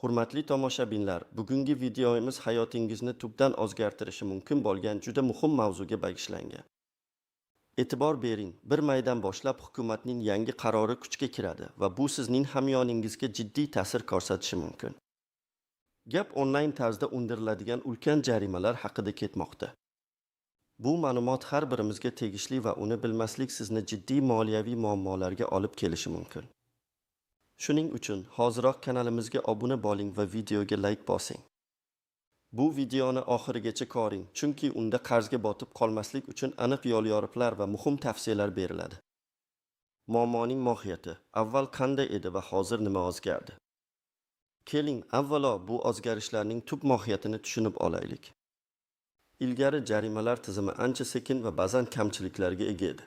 Hurmatli tomoshabinlar, bugungi videomiz hayotingizni tubdan o'zgartirishi mumkin bo'lgan juda muhim mavzuga bag'ishlangan. E'tibor bering, bir maydan boshlab hukumatning yangi qarori kuchga kiradi va bu sizning hamyoningizga jiddiy ta'sir ko'rsatishi mumkin. Gap onlayn tarzda undiriladigan ulkan jarimalar haqida ketmoqda. Bu ma'lumot har birimizga tegishli va uni bilmaslik sizni jiddiy moliyaviy muammolarga olib kelishi mumkin. Shuning uchun hoziroq kanalimizga obuna bo'ling va videoga like bosing. Bu videoni oxirigacha ko'ring, chunki unda qarzga botib qolmaslik uchun aniq yo'l-yo'riqlar va muhim tavsiyalar beriladi. Muammoning mohiyati: avval qanday edi va hozir nima o'zgardi? Keling, avvalo bu o'zgarishlarning tub mohiyatini tushunib olaylik. Ilgari jarimalar tizimi ancha sekin va ba'zan kamchiliklarga ega edi.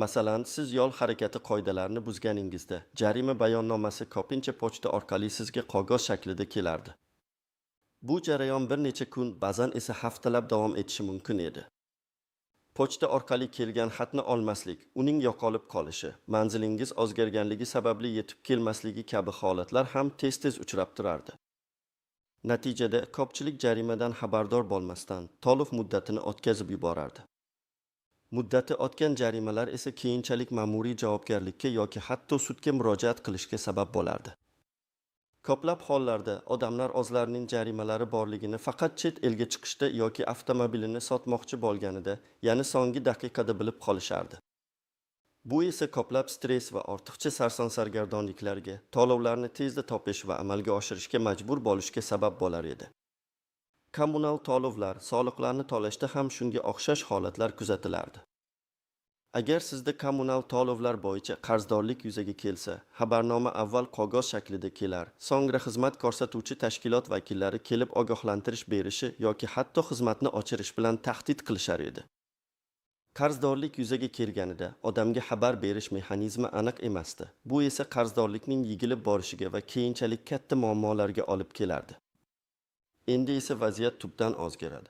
Masalan, siz yo'l harakati qoidalarini buzganingizda, jarima bayonnomasi ko'pincha pochta orqali sizga qog'oz shaklida kelardi. Bu jarayon bir necha kun, ba'zan esa haftalab davom etishi mumkin edi. Pochta orqali kelgan xatni olmaslik, uning yo'qolib qolishi, manzilingiz o'zgarganligi sababli yetib kelmasligi kabi holatlar ham tez-tez uchrab turardi. Natijada ko'pchilik jarimadan xabardor bo'lmasdan to'liq muddatini o'tkazib yuborardi. Muddati o'tgan jarimalar esa keyinchalik ma'muriy javobgarlikka yoki hatto sudga murojaat qilishga sabab bo'lardi. Ko'plab hollarda odamlar o'zlarining jarimalari borligini faqat chet elga chiqishda yoki avtomobilini sotmoqchi bo'lganida, ya'ni so'nggi daqiqada bilib qolishardi. Bu esa ko'plab stress va ortiqcha sarson-sargardonliklarga, to'lovlarni tezda topish va amalga oshirishga majbur bo'lishga sabab bo'lar edi. Kommunal to'lovlar, soliqlarni to'lashda ham shunga o'xshash holatlar kuzatilardi. Agar sizda kommunal to'lovlar bo'yicha qarzdorlik yuzaga kelsa, xabarnoma avval qog'oz shaklida kelar, so'ngra xizmat ko'rsatuvchi tashkilot vakillari kelib ogohlantirish berishi yoki hatto xizmatni o'chirish bilan tahdid qilishar edi. Qarzdorlik yuzaga kelganida odamga xabar berish mexanizmi aniq emasdi. Bu esa qarzdorlikning yigilib borishiga va keyinchalik katta muammolarga olib kelardi. Endi esa vaziyat tubdan o'zgaradi.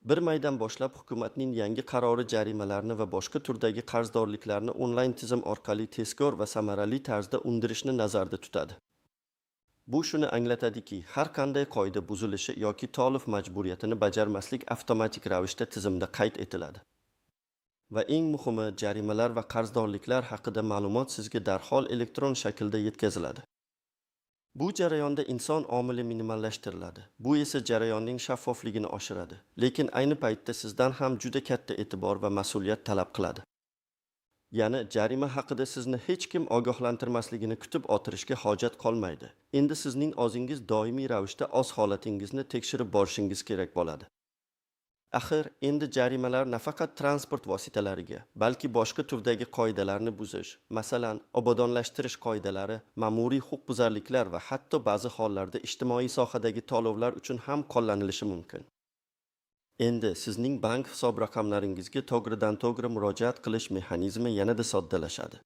Bir maydan boshlab hukumatning yangi qarori jarimalarni va boshqa turdagi qarzdorliklarni onlayn tizim orqali tezkor va samarali tarzda undirishni nazarda tutadi. Bu shuni anglatadiki, har qanday qoida buzilishi yoki to'lov majburiyatini bajarmaslik avtomatik ravishda tizimda qayd etiladi. Va eng muhimi, jarimalar va qarzdorliklar haqida ma'lumot sizga darhol elektron shaklda yetkaziladi. Bu jarayonda inson omili minimallashtiriladi. Bu esa jarayonning shaffofligini oshiradi, lekin ayni paytda sizdan ham juda katta e'tibor va mas'uliyat talab qiladi. Ya'ni jarima haqida sizni hech kim ogohlantirmasligini kutib o'tirishga hojat qolmaydi. Endi sizning o'zingiz doimiy ravishda o'z holatingizni tekshirib borishingiz kerak bo'ladi. Axir, endi jarimalar nafaqat transport vositalariga, balki boshqa turdagi qoidalarni buzish, masalan, obodonlashtirish qoidalari, ma'muriy huquqbuzarliklar va hatto ba'zi hollarda ijtimoiy sohadagi to'lovlar uchun ham qo'llanilishi mumkin. Endi sizning bank hisob raqamlaringizga to'g'ridan-to'g'ri murojaat qilish mexanizmi yanada soddalashadi.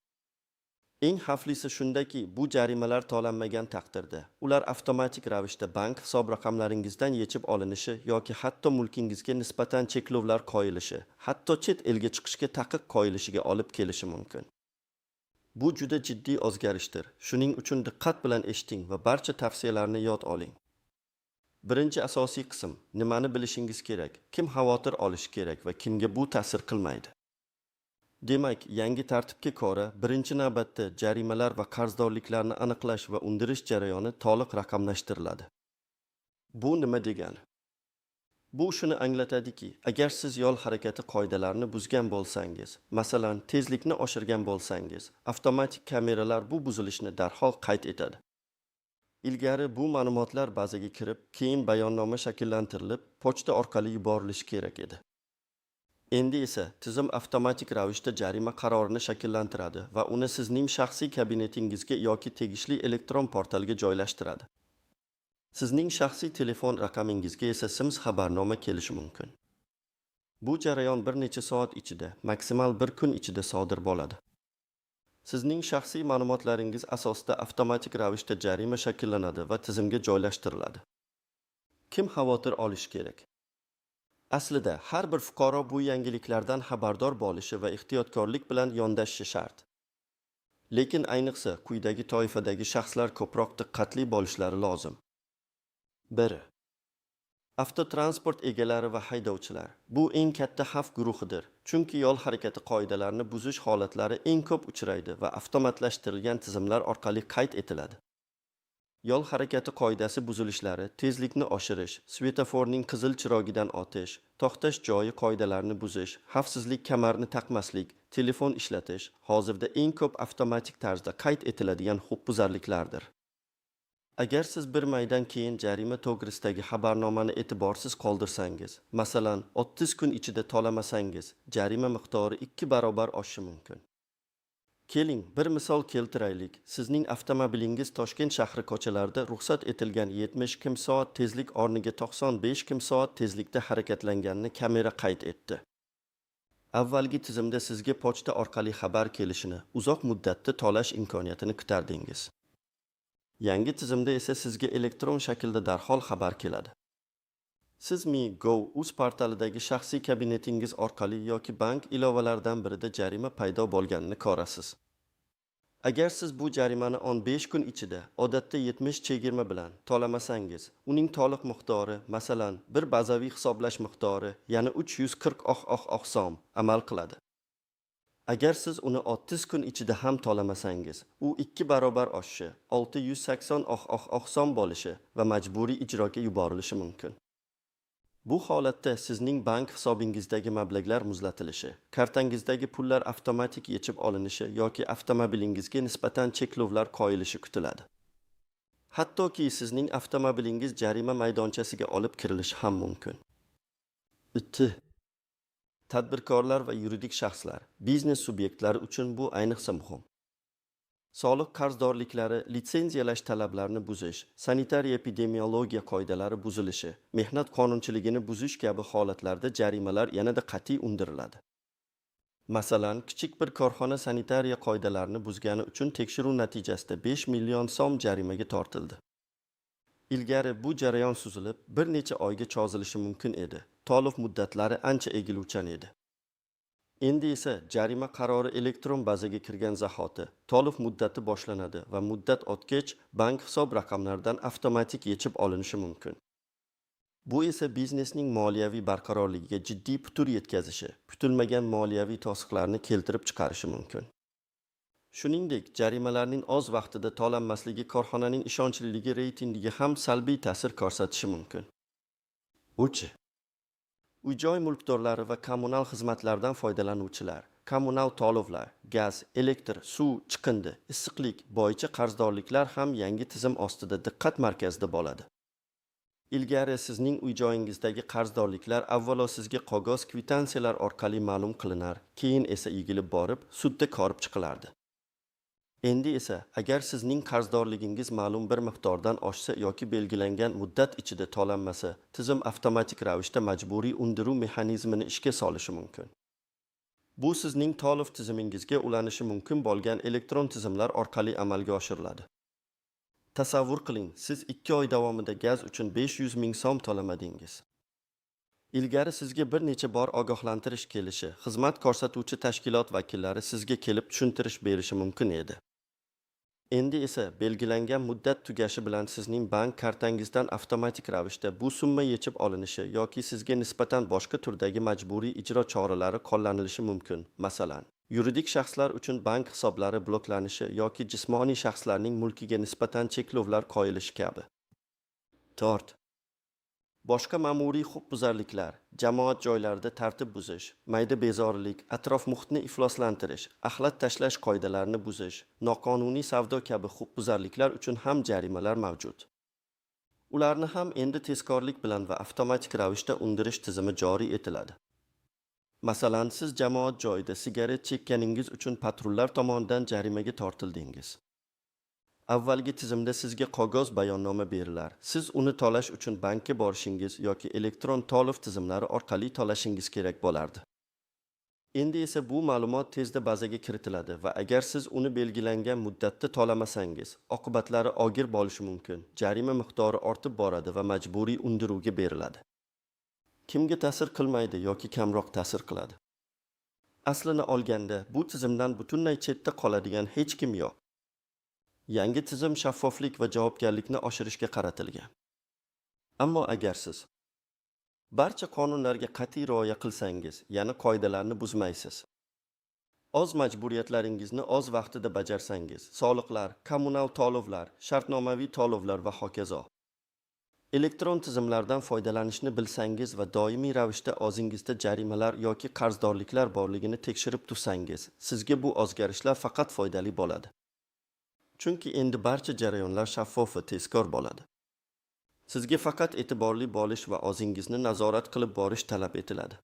Eng xavflisi shundaki, bu jarimalar to'lanmagan taqdirda, ular avtomatik ravishda bank hisob raqamlaringizdan yechib olinishi yoki hatto mulkingizga nisbatan cheklovlar qo'yilishi, hatto chet elga chiqishga taqiq qo'yilishiga olib kelishi mumkin. Bu juda jiddiy o'zgarishdir. Shuning uchun diqqat bilan eshiting va barcha tavsiyalarni yod oling. Birinchi asosiy qism: nimani bilishingiz kerak, kim xavotir olishi kerak va kimga bu ta'sir qilmaydi. Demak, yangi tartibga ko'ra, birinchi navbatda jarimalar va qarzdorliklarni aniqlash va undirish jarayoni to'liq raqamlashtiriladi. Bu nima degani? Bu shuni anglatadiki, agar siz yo'l harakati qoidalarini buzgan bo'lsangiz, masalan, tezlikni oshirgan bo'lsangiz, avtomatik kameralar bu buzilishni darhol qayd etadi. Ilgari bu ma'lumotlar bazaga kirib, keyin bayonnoma shakllantirilib, pochta orqali yuborilishi kerak edi. Endi esa tizim avtomatik ravishda jarima qarorini shakllantiradi va uni sizning shaxsiy kabinetingizga yoki tegishli elektron portalga joylashtiradi. Sizning shaxsiy telefon raqamingizga esa Sims xabarnoma kelishi mumkin. Bu jarayon bir necha soat ichida, maksimal bir kun ichida sodir bo'ladi. Sizning shaxsiy ma'lumotlaringiz asosida avtomatik ravishda jarima shakllanadi va tizimga joylashtiriladi. Kim xavotir olishi kerak? Aslida har bir fuqaro bu yangiliklardan xabardor bo'lishi va ehtiyotkorlik bilan yondashishi shart. Lekin ayniqsa quyidagi toifadagi shaxslar ko'proq diqqatli bo'lishlari lozim. 1. Avtotransport egalari va haydovchilar. Bu eng katta xavf guruhidir. Chunki yo'l harakati qoidalarini buzish holatlari eng ko'p uchraydi va avtomatlashtirilgan tizimlar orqali qayd etiladi. Yo'l harakati qoidasi buzilishlari, tezlikni oshirish, svetoforning qizil chirogidan o'tish, to'xtash joyi qoidalarini buzish, xavfsizlik kamarini taqmaslik, telefon ishlatish hozirda eng ko'p avtomatik tarzda qayd etiladigan huquqbuzarliklardir. Agar siz bir maydan keyin jarima to'g'risidagi xabarnomani e'tiborsiz qoldirsangiz, masalan, 30 kun ichida to'lamasangiz, jarima miqdori 2 barobar oshishi mumkin. Keling, bir misol keltiraylik. Sizning avtomobilingiz Toshkent shahri ko'chalarida ruxsat etilgan 70 km/soat tezlik o'rniga 95 km/soat tezlikda harakatlanganini kamera qayd etdi. Avvalgi tizimda sizga pochta orqali xabar kelishini, uzoq muddatda to'lash imkoniyatini kutardingiz. Yangi tizimda esa sizga elektron shaklda darhol xabar keladi. Siz Mi.Gov.uz portalidagi shaxsiy kabinetingiz orqali yoki bank ilovalaridan birida jarima paydo bo'lganini ko'rasiz. Agar siz bu jarimani 15 kun ichida, odatda 70 chegirma bilan to'lamasangiz, uning to'liq miqdori, masalan, bir bazaviy hisoblash miqdori, ya'ni 340 so'm amal qiladi. Agar siz uni 30 kun ichida ham to'lamasangiz, u 2 barobar oshishi, 680 so'm bo'lishi va majburiy ijroga yuborilishi mumkin. Bu holatda sizning bank hisobingizdagi mablag'lar muzlatilishi, kartangizdagi pullar avtomatik yechib olinishi yoki avtomobilingizga nisbatan cheklovlar qo'yilishi kutiladi. Hattoki sizning avtomobilingiz jarima maydonchasiga olib kirilishi ham mumkin. 2. Tadbirkorlar va yuridik shaxslar, biznes subyektlari uchun bu ayniqsa muhim. Soliq qarzdorliklari, litsenziyalash talablarini buzish, sanitariya-epidemiologiya qoidalari buzilishi, mehnat qonunchiligini buzish kabi holatlarda jarimalar yanada qat'iy undiriladi. Masalan, kichik bir korxona sanitariya qoidalarini buzgani uchun tekshiruv natijasida 5 million so'm jarimaga tortildi. Ilgari bu jarayon suzilib, bir necha oyga cho'zilishi mumkin edi. To'lov muddatlari ancha egiluvchan edi. Endi esa jarima qarori elektron bazaga kirgan zahoti to'lov muddati boshlanadi va muddat o'tgach bank hisob raqamlaridan avtomatik yechib olinishi mumkin. Bu esa biznesning moliyaviy barqarorligiga jiddiy putur yetkazishi, kutilmagan moliyaviy to'siqlarni keltirib chiqarishi mumkin. Shuningdek, jarimalarning oz vaqtida to'lanmasligi korxonaning ishonchliligi reytingiga ham salbiy ta'sir ko'rsatishi mumkin. 3. Uy-joy mulkdorlari va kommunal xizmatlardan foydalanuvchilar, kommunal to'lovlar, gaz, elektr, suv, chiqindi, issiqlik bo'yicha qarzdorliklar ham yangi tizim ostida diqqat markazida bo'ladi. Ilgari sizning uy-joyingizdagi qarzdorliklar avvalo sizga qog'oz kvitansiyalar orqali ma'lum qilinar, keyin esa egilib borib, sudda ko'rib chiqilardi. Endi esa, agar sizning qarzdorligingiz ma'lum bir miqdordan oshsa yoki belgilangan muddat ichida to'lanmasa, tizim avtomatik ravishda majburiy undiruv mexanizmini ishga solishi mumkin. Bu sizning to'lov tizimingizga ulanishi mumkin bo'lgan elektron tizimlar orqali amalga oshiriladi. Tasavvur qiling, siz 2 oy davomida gaz uchun 500 ming so'm to'lamadingiz. Ilgari sizga bir necha bor ogohlantirish kelishi, xizmat ko'rsatuvchi tashkilot vakillari sizga kelib tushuntirish berishi mumkin edi. Endi esa belgilangan muddat tugashi bilan sizning bank kartangizdan avtomatik ravishda bu summa yechib olinishi yoki sizga nisbatan boshqa turdagi majburiy ijro choralari qo'llanilishi mumkin. Masalan, yuridik shaxslar uchun bank hisoblari bloklanishi yoki jismoniy shaxslarning mulkiga nisbatan cheklovlar qo'yilishi kabi. 4. Boshqa ma'muriy huquqbuzarliklar, jamoat joylarida tartib buzish, mayda bezorilik, atrof muhitni ifloslantirish, axlat tashlash qoidalarini buzish, noqonuniy savdo kabi huquqbuzarliklar uchun ham jarimalar mavjud. Ularni ham endi tezkorlik bilan va avtomatik ravishda undirish tizimi joriy etiladi. Masalan, siz jamoat joyida sigaret chekkaningiz uchun patrullar tomonidan jarimaga tortildingiz. Avvalgi tizimda sizga qog'oz bayonnoma berilar. Siz uni to'lash uchun bankka borishingiz yoki elektron to'lov tizimlari orqali to'lashingiz kerak bo'lardi. Endi esa bu ma'lumot tezda bazaga kiritiladi va agar siz uni belgilangan muddatda to'lamasangiz, oqibatlari og'ir bo'lishi mumkin. Jarima miqdori ortib boradi va majburiy undiruvga beriladi. Kimga ta'sir qilmaydi yoki kamroq ta'sir qiladi? Aslini olganda, bu tizimdan butunlay chetda qoladigan hech kim yo'q. Yangi tizim shaffoflik va javobgarlikni oshirishga qaratilgan. Ammo agar siz barcha qonunlarga qat'iy rioya qilsangiz, ya'ni qoidalarni buzmaysiz, oz majburiyatlaringizni oz vaqtida bajarsangiz, soliqlar, kommunal to'lovlar, shartnomaviy to'lovlar va hokazo. Elektron tizimlardan foydalanishni bilsangiz va doimiy ravishda o'zingizda jarimalar yoki qarzdorliklar borligini tekshirib tursangiz, sizga bu o'zgarishlar faqat foydali bo'ladi. Chunki endi barcha jarayonlar shaffof va tezkor bo'ladi. Sizga faqat e'tiborli bo'lish va o'zingizni nazorat qilib borish talab etiladi.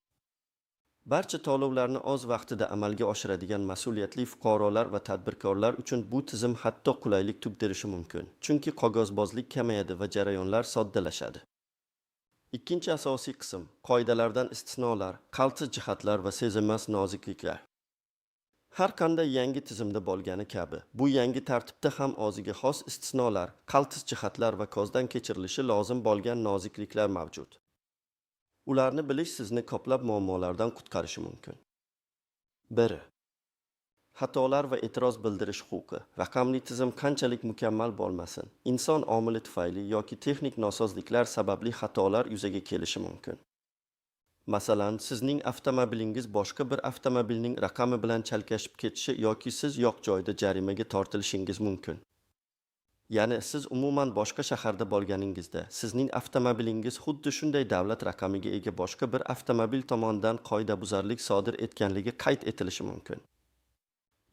Barcha to'lovlarni o'z vaqtida amalga oshiradigan mas'uliyatli fuqarolar va tadbirkorlar uchun bu tizim hatto qulaylik tug'dirishi mumkin. Chunki qog'ozbozlik kamayadi va jarayonlar soddalashadi. Ikkinchi asosiy qism qoidalardan istisnolar, qaltis jihatlar va sezilmas nozikliklar. Har qanday yangi tizimda bo'lgani kabi, bu yangi tartibda ham o'ziga xos istisnolar, qaltis jihatlar va ko'zdan kechirilishi lozim bo'lgan nozikliklar mavjud. Ularni bilish sizni ko'plab muammolardan qutqarishi mumkin. 1. Xatolar va e'tiroz bildirish huquqi. Raqamli tizim qanchalik mukammal bo'lmasin, inson omili tufayli yoki texnik nosozliklar sababli xatolar yuzaga kelishi mumkin. Masalan, sizning avtomobilingiz boshqa bir avtomobilning raqami bilan chalkashib ketishi yoki siz yo'q joyda jarimaga tortilishingiz mumkin. Ya'ni siz umuman boshqa shaharda bo'lganingizda, sizning avtomobilingiz xuddi shunday davlat raqamiga ega boshqa bir avtomobil tomonidan qoidabuzarlik sodir etganligi qayd etilishi mumkin.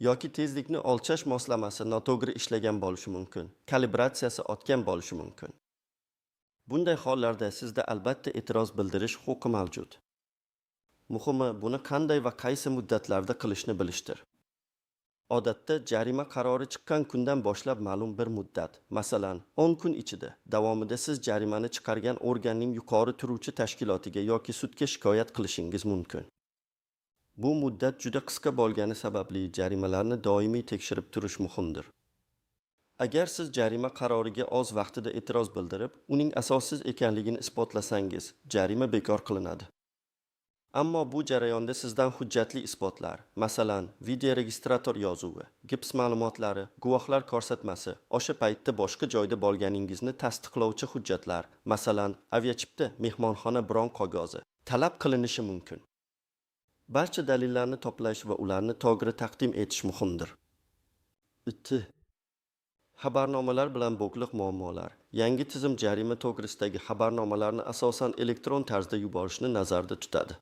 Yoki tezlikni o'lchash moslamasi noto'g'ri ishlagan bo'lishi mumkin, kalibratsiyasi o'tgan bo'lishi mumkin. Bunday hollarda sizda albatta e'tiroz bildirish huquqi mavjud. Muhimi, buni qanday va qaysi muddatlarda qilishni bilishdir. Odatda jarima qarori chiqqan kundan boshlab ma'lum bir muddat, masalan, 10 kun ichida davomida siz jarimani chiqargan organning yuqori turuvchi tashkilotiga yoki sudga shikoyat qilishingiz mumkin. Bu muddat juda qisqa bo'lgani sababli jarimalarni doimiy tekshirib turish muhimdir. Agar siz jarima qaroriga o'z vaqtida e'tiroz bildirib, uning asossiz ekanligini isbotlasangiz, jarima bekor qilinadi. Ammo bu jarayonda sizdan hujjatli isbotlar, masalan, videoregistrator yozuvi, gips ma'lumotlari, guvohlar ko'rsatmasi, o'sha paytda boshqa joyda bo'lganingizni tasdiqlovchi hujjatlar, masalan, aviachipta, mehmonxona bron qog'ozi talab qilinishi mumkin. Barcha dalillarni to'plash va ularni to'g'ri taqdim etish muhimdir. 2. Xabarnomalar bilan bog'liq muammolar. Yangi tizim jarima to'g'risidagi xabarnomalarni asosan elektron tarzda yuborishni nazarda tutadi.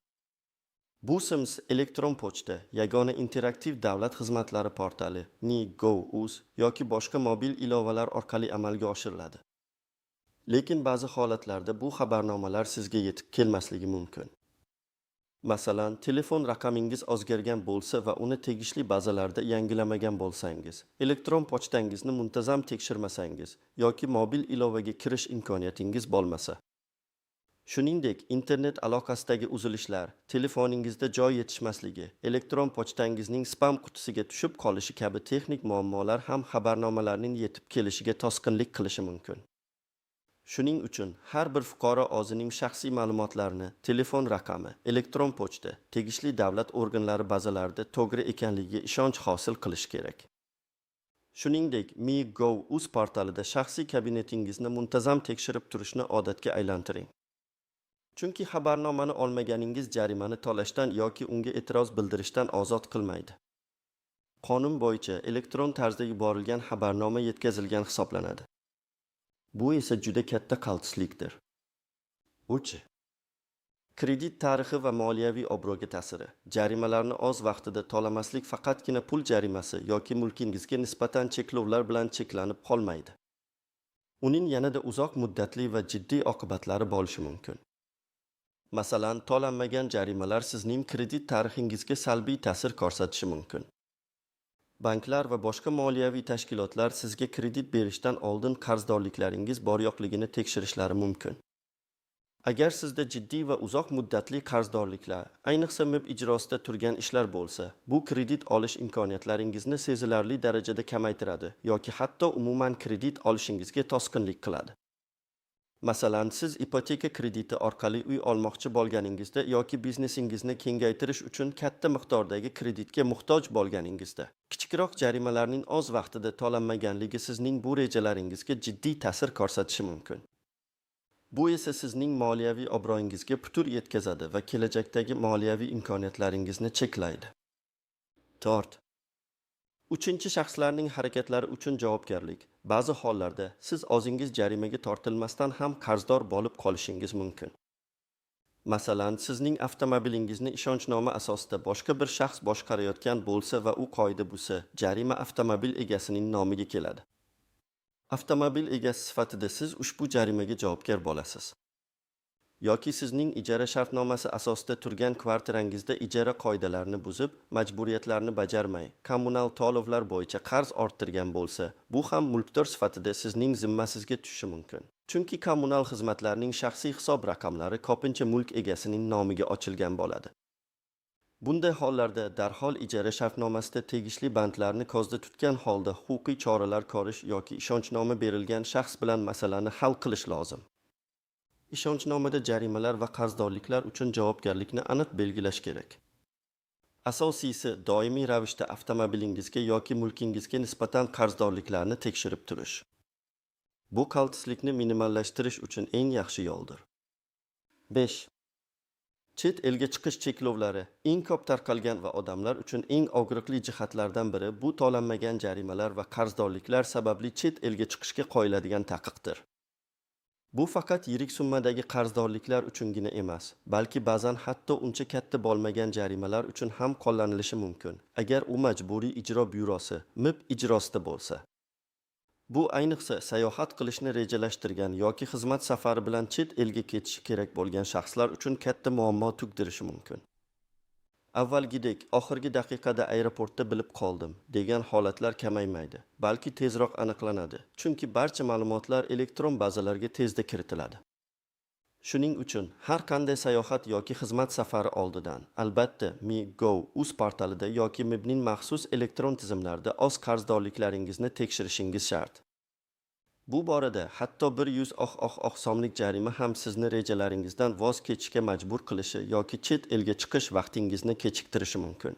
Bu sims elektron pochta, yagona interaktiv davlat xizmatlari portali, Ni.gov.uz yoki boshqa mobil ilovalar orqali amalga oshiriladi. Lekin ba'zi holatlarda bu xabarnomalar sizga yetib kelmasligi mumkin. Masalan, telefon raqamingiz o'zgargan bo'lsa va uni tegishli bazalarda yangilamagan bo'lsangiz, elektron pochtangizni muntazam tekshirmasangiz yoki mobil ilovaga kirish imkoniyatingiz bo'lmasa. Shuningdek, internet aloqasidagi uzilishlar, telefoningizda joy yetishmasligi, elektron pochtangizning spam qutisiga tushib qolishi kabi texnik muammolar ham xabarnomalarning yetib kelishiga to'sqinlik qilishi mumkin. Shuning uchun har bir fuqaro o'zining shaxsiy ma'lumotlarini, telefon raqami, elektron pochta, tegishli davlat organlari bazalarida to'g'ri ekanligiga ishonch hosil qilish kerak. Shuningdek, Mi.gov.uz portalida shaxsiy kabinetingizni muntazam tekshirib turishni odatga aylantiring. Chunki xabarnomani olmaganingiz jarimani to'lashdan yoki unga e'tiroz bildirishdan ozod qilmaydi. Qonun bo'yicha elektron tarzda yuborilgan xabarnoma yetkazilgan hisoblanadi. Bu esa juda katta qaltislikdir. 3. Kredit tarixi va moliyaviy obro'ga ta'siri. Jarimalarni o'z vaqtida to'lamaslik faqatgina pul jarimasi yoki mulkingizga nisbatan cheklovlar bilan cheklanib qolmaydi. Uning yanada uzoq muddatli va jiddiy oqibatlari bo'lishi mumkin. Masalan, to'lanmagan jarimalar sizning kredit tarixingizga salbiy ta'sir ko'rsatishi mumkin. Banklar va boshqa moliyaviy tashkilotlar sizga kredit berishdan oldin qarzdorliklaringiz bor-yo'qligini tekshirishlari mumkin. Agar sizda jiddiy va uzoq muddatli qarzdorliklar, ayniqsa MIB ijrosida turgan ishlar bo'lsa, bu kredit olish imkoniyatlaringizni sezilarli darajada kamaytiradi yoki hatto umuman kredit olishingizga to'sqinlik qiladi. Masalan, siz ipoteka krediti orqali uy olmoqchi bo'lganingizda yoki biznesingizni kengaytirish uchun katta miqdordagi kreditga muhtoj bo'lganingizda, kichikroq jarimalarning oz vaqtida to'lanmaganligi sizning bu rejalaringizga jiddiy ta'sir ko'rsatishi mumkin. Bu esa sizning moliyaviy obro'yingizga putur yetkazadi va kelajakdagi moliyaviy imkoniyatlaringizni cheklaydi. 4. Uchinchi shaxslarning harakatlari uchun javobgarlik. Ba'zi hollarda siz o'zingiz jarimaga tortilmasdan ham qarzdor bo'lib qolishingiz mumkin. Masalan, sizning avtomobilingizni ishonchnoma asosida boshqa bir shaxs boshqarayotgan bo'lsa va u qoida buzsa, jarima avtomobil egasining nomiga keladi. Avtomobil egasi sifatida siz ushbu jarimaga javobgar bo'lasiz. Yoki sizning ijara shartnomasi asosida turgan kvartirangizda ijara qoidalarini buzib, majburiyatlarni bajarmay, kommunal to'lovlar bo'yicha qarz orttirgan bo'lsa, bu ham mulkdor sifatida sizning zimmasizga tushishi mumkin. Chunki kommunal xizmatlarning shaxsiy hisob raqamlari ko'pincha mulk egasining nomiga ochilgan bo'ladi. Bunday hollarda darhol ijara shartnomasida tegishli bandlarni ko'zda tutgan holda huquqiy choralar ko'rish yoki ishonchnoma berilgan shaxs bilan masalani hal qilish lozim. Ishonchnomada jarimalar va qarzdorliklar uchun javobgarlikni aniq belgilash kerak. Asosiysi doimiy ravishda avtomobilingizga yoki mulkingizga nisbatan qarzdorliklarni tekshirib turish. Bu qaltislikni minimallashtirish uchun eng yaxshi yo'ldir. 5. Chet elga chiqish cheklovlari eng ko'p tarqalgan va odamlar uchun eng og'riqli jihatlardan biri bu to'lanmagan jarimalar va qarzdorliklar sababli chet elga chiqishga qo'yiladigan taqiqdir. Bu faqat yirik summadagi qarzdorliklar uchungina emas, balki ba'zan hatto uncha katta bo'lmagan jarimalar uchun ham qo'llanilishi mumkin, agar u majburiy ijro byurosi (MIB) ijrosida bo'lsa. Bu ayniqsa sayohat qilishni rejalashtirgan yoki xizmat safari bilan chet elga ketishi kerak bo'lgan shaxslar uchun katta muammo tug'dirishi mumkin. Avvalgidek oxirgi daqiqada aeroportda bilib qoldim degan holatlar kamaymaydi, balki tezroq aniqlanadi, chunki barcha ma'lumotlar elektron bazalarga tezda kiritiladi. Shuning uchun har qanday sayohat yoki xizmat safari oldidan, albatta Mi.gov.uz portalida yoki MIBning maxsus elektron tizimlarida o'z qarzdorliklaringizni tekshirishingiz shart. Bu borada hatto 100 so'mlik jarima ham sizni rejalaringizdan voz kechishga majbur qilishi yoki chet elga chiqish vaqtingizni kechiktirishi mumkin.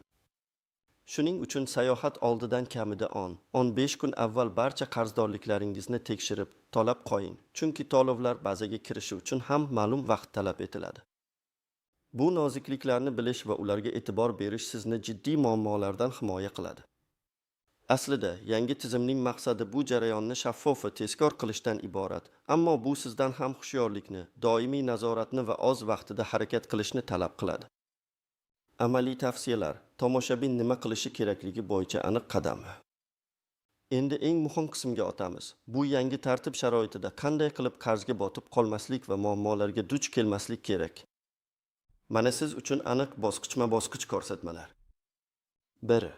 Shuning uchun sayohat oldidan kamida 10-15 kun avval barcha qarzdorliklaringizni tekshirib, to'lab qo'ying, chunki to'lovlar bazaga kirishi uchun ham ma'lum vaqt talab etiladi. Bu nozikliklarni bilish va ularga e'tibor berish sizni jiddiy muammolardan himoya qiladi. Aslida, yangi tizimning maqsadi bu jarayonni shaffof va tezkor qilishdan iborat, ammo bu sizdan ham hushyorlikni, doimiy nazoratni va o'z vaqtida harakat qilishni talab qiladi. Amaliy tavsiyalar: tomoshabin nima qilishi kerakligi bo'yicha aniq qadam. Endi eng muhim qismga o'tamiz. Bu yangi tartib sharoitida qanday qilib qarzga botib qolmaslik va muammolarga duch kelmaslik kerak. Mana siz uchun aniq bosqichma-bosqich ko'rsatmalar. 1.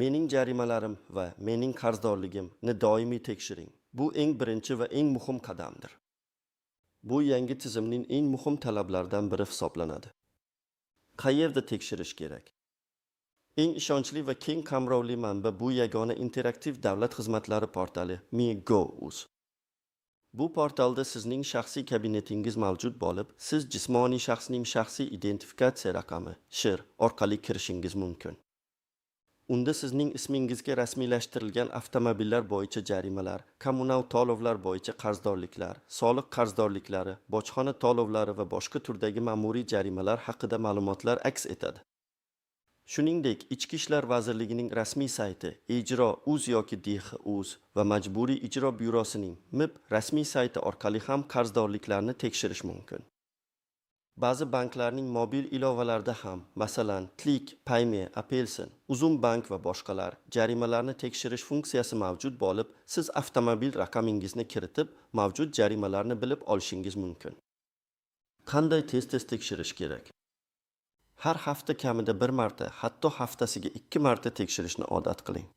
Mening jarimalarim va mening qarzdorligimni doimiy tekshiring. Bu eng birinchi va eng muhim qadamdir. Bu yangi tizimning eng muhim talablaridan biri hisoblanadi. Qayerda tekshirish kerak? Eng ishonchli va keng qamrovli manba bu yagona interaktiv davlat xizmatlari portali Mi.gov.uz. Bu portalda sizning shaxsiy kabinetingiz mavjud bo'lib, siz jismoniy shaxsning shaxsiy identifikatsiya raqami (SHIR) orqali kirishingiz mumkin. Unda sizning ismingizga rasmiylashtirilgan avtomobillar bo'yicha jarimalar, kommunal to'lovlar bo'yicha qarzdorliklar, soliq qarzdorliklari, bojxona to'lovlari va boshqa turdagi ma'muriy jarimalar haqida ma'lumotlar aks etadi. Shuningdek, Ichki ishlar vazirligining rasmiy sayti Ijro.uz yoki DX.uz va Majburiy ijro byurosining MIB rasmiy sayti orqali ham qarzdorliklarni tekshirish mumkin. Ba'zi banklarning mobil ilovalarida ham, masalan, Click, Payme, Apelsin, Uzum bank va boshqalar jarimalarni tekshirish funksiyasi mavjud bo'lib, siz avtomobil raqamingizni kiritib, mavjud jarimalarni bilib olishingiz mumkin. Qanday tez-tez tekshirish kerak? Har hafta kamida 1 marta, hatto haftasiga 2 marta tekshirishni odat qiling.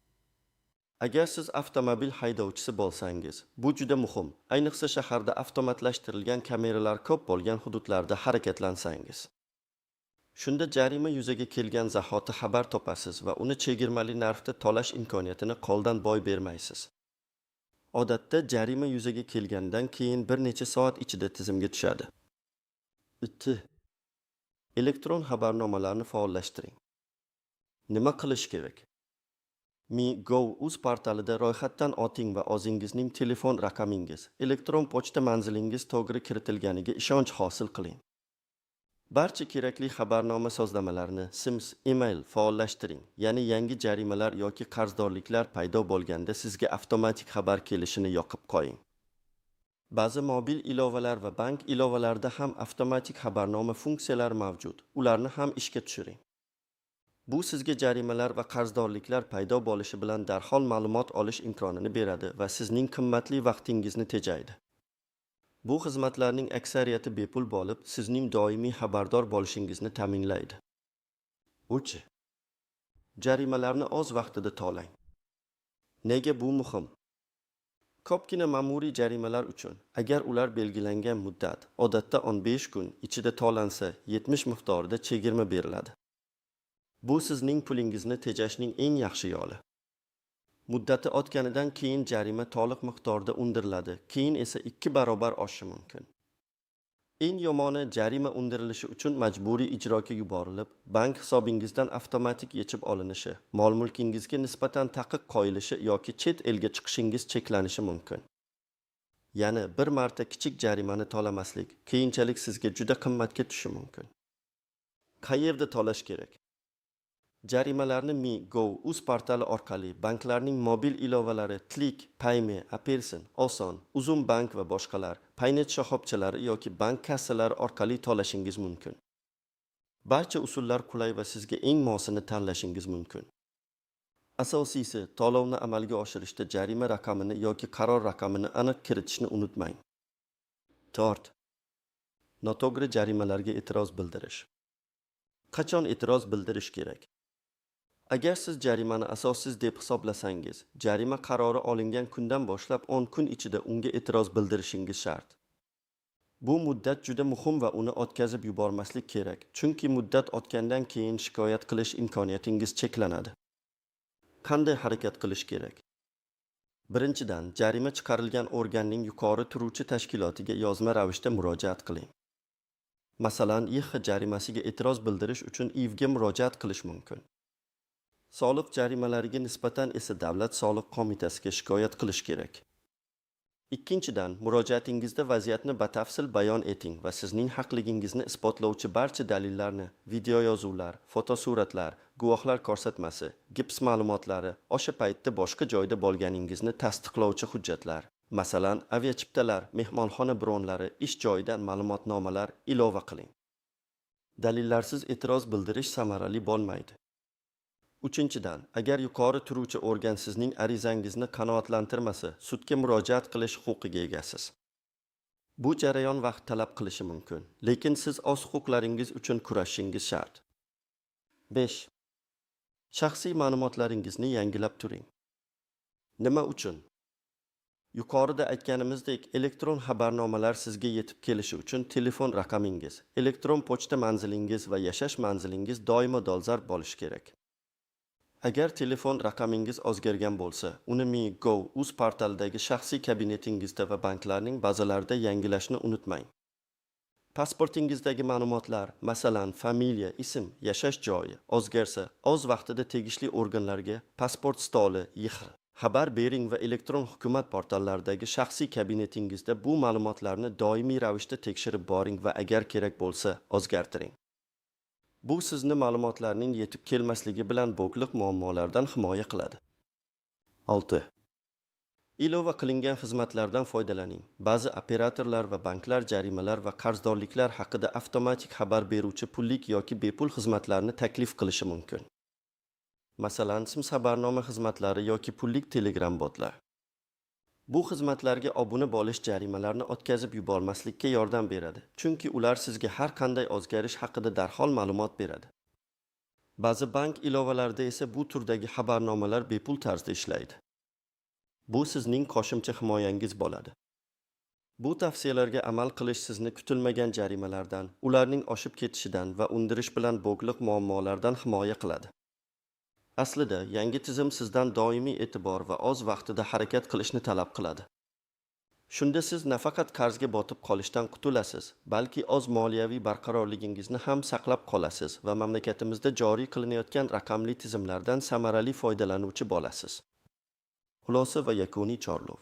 Agar siz avtomobil haydovchisi bo'lsangiz, bu juda muhim, ayniqsa shaharda avtomatlashtirilgan kameralar ko'p bo'lgan hududlarda harakatlansangiz. Shunda jarima yuzaga kelgan zahoti xabar topasiz va uni chegirmali narxda to'lash imkoniyatini qo'ldan boy bermaysiz. Odatda jarima yuzaga kelgandan keyin bir necha soat ichida tizimga tushadi. 2. Elektron xabarnomalarni faollashtiring. Nima qilish kerak? Mi.gov.uz portalida ro'yxatdan oting va o'zingizning telefon raqamingiz, elektron pochta manzilingiz to'g'ri kiritilganiga ishonch hosil qiling. Barcha kerakli xabarnoma sozlamalarini Sims email faollashtiring, ya'ni yangi jarimalar yoki qarzdorliklar paydo bo'lganda sizga avtomatik xabar kelishini yoqib qo'ying. Ba'zi mobil ilovalar va bank ilovalarida ham avtomatik xabarnoma funksiyalari mavjud. Ularni ham ishga tushiring. Bu sizga jarimalar va qarzdorliklar paydo bo'lishi bilan darhol ma'lumot olish imkonini beradi va sizning qimmatli vaqtingizni tejaydi. Bu xizmatlarning aksariyati bepul bo'lib, sizning doimiy xabardor bo'lishingizni ta'minlaydi. 3. Jarimalarni o'z vaqtida to'lang. Nega bu muhim? Ko'pgina ma'muriy jarimalar uchun, agar ular belgilangan muddat, odatda 15 kun ichida to'lansa, 70 miqdorida chegirma beriladi. Bu sizning pulingizni tejashning eng yaxshi yo'li. Muddati o'tganidan keyin jarima to'liq miqdorda undiriladi, keyin esa 2 barobar oshishi mumkin. Eng yomoni jarima undirilishi uchun majburiy ijroga yuborilib, bank hisobingizdan avtomatik yechib olinishi, mol-mulkingizga nisbatan taqiq qo'yilishi yoki chet elga chiqishingiz cheklanishi mumkin. Ya'ni bir marta kichik jarimani to'lamaslik keyinchalik sizga juda qimmatga tushishi mumkin. Qayerda to'lash kerak? Jarimalarni Mi.gov.uz portali orqali banklarning mobil ilovalari Click, Payme, Aperson, Oson, Uzum bank va boshqalar, paynet shoxobchalari yoki bank kassalari orqali to'lashingiz mumkin. Barcha usullar qulay va sizga eng mosini tanlashingiz mumkin. Asosiysi, to'lovni amalga oshirishda jarima raqamini yoki qaror raqamini aniq kiritishni unutmang. 4. Noto'g'ri jarimalarga e'tiroz bildirish. Qachon e'tiroz bildirish kerak? Agar siz jarimani asossiz deb hisoblasangiz, jarima qarori olingan kundan boshlab 10 kun ichida unga e'tiroz bildirishingiz shart. Bu muddat juda muhim va uni o'tkazib yubormaslik kerak, chunki muddat o'tgandan keyin shikoyat qilish imkoniyatingiz cheklanadi. Qanday harakat qilish kerak? Birinchidan, jarima chiqarilgan organning yuqori turuvchi tashkilotiga yozma ravishda murojaat qiling. Masalan, YX jarimasiga e'tiroz bildirish uchun IVga murojaat qilish mumkin. Soliq jarimalariga nisbatan esa Davlat soliq qo'mitasiga shikoyat qilish kerak. Ikkinchidan, murojaatingizda vaziyatni batafsil bayon eting va sizning haqligingizni isbotlovchi barcha dalillarni, video yozuvlar, fotosuratlar, guvohlar ko'rsatmasi, gips ma'lumotlari, o'sha paytda boshqa joyda bo'lganingizni tasdiqlovchi hujjatlar, masalan, aviachiptalar, mehmonxona bronlari, ish joyidan ma'lumotnomalar ilova qiling. Dalillarsiz e'tiroz bildirish samarali bo'lmaydi. Uchinchidan, agar yuqori turuvchi organ sizning arizangizni qanoatlantirmasa, sudga murojaat qilish huquqiga egasiz. Bu jarayon vaqt talab qilishi mumkin, lekin siz o'z huquqlaringiz uchun kurashishingiz shart. 5. Shaxsiy ma'lumotlaringizni yangilab turing. Nima uchun? Yuqorida aytganimizdek, elektron xabarnomalar sizga yetib kelishi uchun telefon raqamingiz, elektron pochta manzilingiz va yashash manzilingiz doimo dolzarb bo'lishi kerak. Agar telefon raqamingiz o'zgargan bo'lsa, uni Mi.gov.uz portalidagi shaxsiy kabinetingizda va banklarning bazalarida yangilashni unutmang. Pasportingizdagi ma'lumotlar, masalan, familiya, ism, yashash joyi o'zgarsa, o'z vaqtida tegishli organlarga, pasport stoli, YX, xabar bering va elektron hukumat portallaridagi shaxsiy kabinetingizda bu ma'lumotlarni doimiy ravishda tekshirib boring va agar kerak bo'lsa, o'zgartiring. Bu sizni ma'lumotlarning yetib kelmasligi bilan bog'liq muammolardan himoya qiladi. 6. Ilova qilingan xizmatlardan foydalaning. Ba'zi operatorlar va banklar jarimalar va qarzdorliklar haqida avtomatik xabar beruvchi pullik yoki bepul xizmatlarni taklif qilishi mumkin. Masalan, Sims xabarnoma xizmatlari yoki pullik Telegram botlar. Bu xizmatlarga obuna bo'lish jarimalarni o'tkazib yubormaslikka yordam beradi, chunki ular sizga har qanday o'zgarish haqida darhol ma'lumot beradi. Ba'zi bank ilovalarida esa bu turdagi xabarnomalar bepul tarzda ishlaydi. Bu sizning qo'shimcha himoyangiz bo'ladi. Bu tavsiyalarga amal qilish sizni kutilmagan jarimalardan, ularning oshib ketishidan va undirish bilan bog'liq muammolardan himoya qiladi. Aslida, yangi tizim sizdan doimiy e'tibor va oz vaqtida harakat qilishni talab qiladi. Shunda siz nafaqat qarzga botib qolishdan qutulasiz, balki oz moliyaviy barqarorligingizni ham saqlab qolasiz va mamlakatimizda joriy qilinayotgan raqamli tizimlardan samarali foydalanuvchi bo'lasiz. Xulosa va yakuniy chorlov.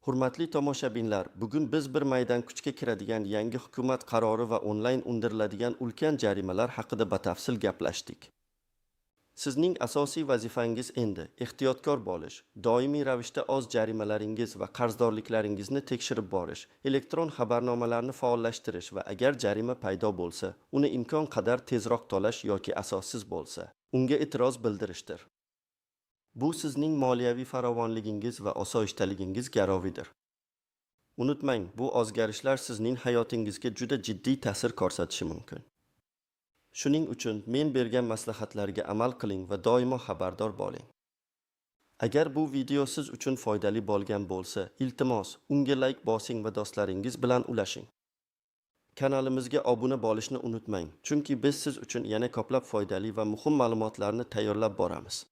Hurmatli tomoshabinlar, bugun biz bir maydan kuchga kiradigan yangi hukumat qarori va onlayn undiriladigan ulkan jarimalar haqida batafsil gaplashdik. Sizning asosiy vazifangiz endi ehtiyotkor bo'lish, doimiy ravishda oz jarimalaringiz va qarzdorliklaringizni tekshirib borish, elektron xabarnomalarni faollashtirish va agar jarima paydo bo'lsa, uni imkon qadar tezroq to'lash yoki asossiz bo'lsa, unga e'tiroz bildirishdir. Bu sizning moliyaviy farovonligingiz va osoyishtaligingiz garovidir. Unutmang, bu o'zgarishlar sizning hayotingizga juda jiddiy ta'sir ko'rsatishi mumkin. Shuning uchun men bergan maslahatlarga amal qiling va doimo xabardor bo'ling. Agar bu video siz uchun foydali bo'lgan bo'lsa, iltimos, unga like bosing va do'stlaringiz bilan ulashing. Kanalimizga obuna bo'lishni unutmang, chunki biz siz uchun yana ko'plab foydali va muhim ma'lumotlarni tayyorlab boramiz.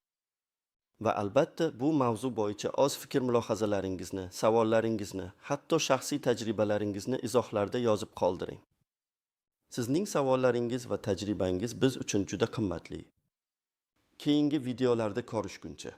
Va albatta, bu mavzu bo'yicha oz fikr-mulohazalaringizni, savollaringizni, hatto shaxsiy tajribalaringizni izohlarda yozib qoldiring. Sizning savollaringiz va tajribangiz biz uchun juda qimmatli. Keyingi videolarda ko'rishguncha